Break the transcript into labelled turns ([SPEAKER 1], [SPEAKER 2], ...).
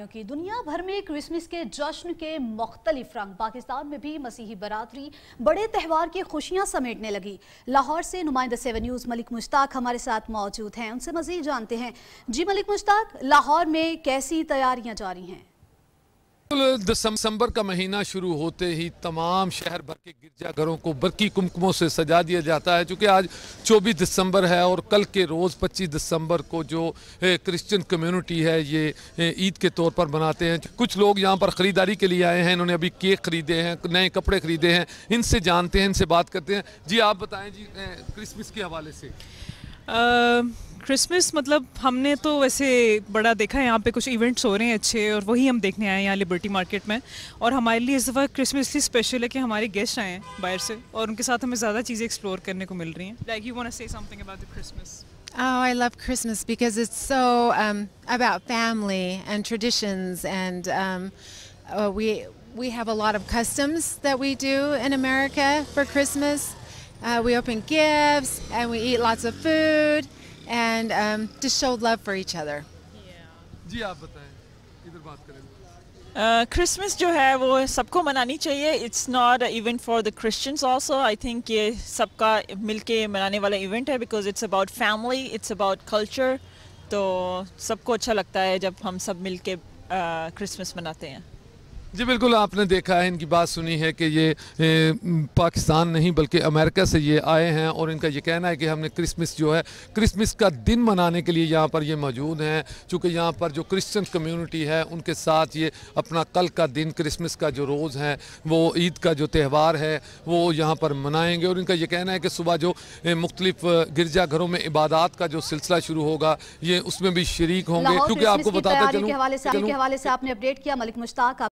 [SPEAKER 1] क्योंकि दुनिया भर में क्रिसमस के जश्न के मुख्तलिफ रंग, पाकिस्तान में भी मसीही बरादरी बड़े त्यौहार की खुशियां समेटने लगी। लाहौर से नुमाइंदा 7 न्यूज़ मलिक मुश्ताक हमारे साथ मौजूद हैं, उनसे मजीद जानते हैं। जी मलिक मुश्ताक, लाहौर में कैसी तैयारियां जारी हैं?
[SPEAKER 2] दिसंबर का महीना शुरू होते ही तमाम शहर भर के गिरजाघरों को बरकी कुमकुमों से सजा दिया जाता है, क्योंकि आज 24 दिसंबर है और कल के रोज़ 25 दिसंबर को जो क्रिश्चियन कम्युनिटी है ये ईद के तौर पर मनाते हैं। कुछ लोग यहाँ पर ख़रीदारी के लिए आए हैं, इन्होंने अभी केक ख़रीदे हैं, नए कपड़े ख़रीदे हैं। इनसे जानते हैं, इनसे बात करते हैं। जी आप बताएं जी, क्रिसमस के हवाले से।
[SPEAKER 3] क्रिसमस मतलब हमने तो वैसे बड़ा देखा है, यहाँ पे कुछ इवेंट्स हो रहे हैं अच्छे, और वही हम देखने आए हैं यहाँ लिबर्टी मार्केट में। और हमारे लिए इस दफ़ा क्रिसमस इसलिए स्पेशल है कि हमारे गेस्ट आए हैं बाहर से, और उनके साथ हमें ज़्यादा चीज़ें एक्सप्लोर करने को मिल रही हैं। Like you want to say something about the Christmas?
[SPEAKER 4] Oh, I love Christmas because it's so about family and traditions, and we have a lot of customs that we do in America for Christmas. We open gifts and we eat lots of food and just show love for each other.
[SPEAKER 2] जी आप बताएं, इधर बात करें।
[SPEAKER 5] Christmas जो है वो सबको मनानी चाहिए। It's not event for the Christians also. I think ये सबका मिलके मनाने वाला इवेंट है, because it's about family, it's about culture. तो सबको अच्छा लगता है जब हम सब मिलके क्रिसमस मनाते हैं।
[SPEAKER 2] जी बिल्कुल, आपने देखा है, इनकी बात सुनी है कि ये पाकिस्तान नहीं बल्कि अमेरिका से ये आए हैं, और इनका ये कहना है कि हमने क्रिसमस जो है, क्रिसमस का दिन मनाने के लिए यहाँ पर ये मौजूद हैं। चूँकि यहाँ पर जो क्रिश्चियन कम्युनिटी है उनके साथ ये अपना कल का दिन, क्रिसमस का जो रोज़ है, वो ईद का जो त्यौहार है वो यहाँ पर मनाएंगे। और इनका ये कहना है कि सुबह जो मुख्तलिफ गिरजाघरों में इबादत का जो सिलसिला शुरू होगा ये उसमें भी शरीक होंगे। क्योंकि आपको बताते चलूँ,
[SPEAKER 1] हवाले से आपने अपडेट किया मलिक मुश्ताक।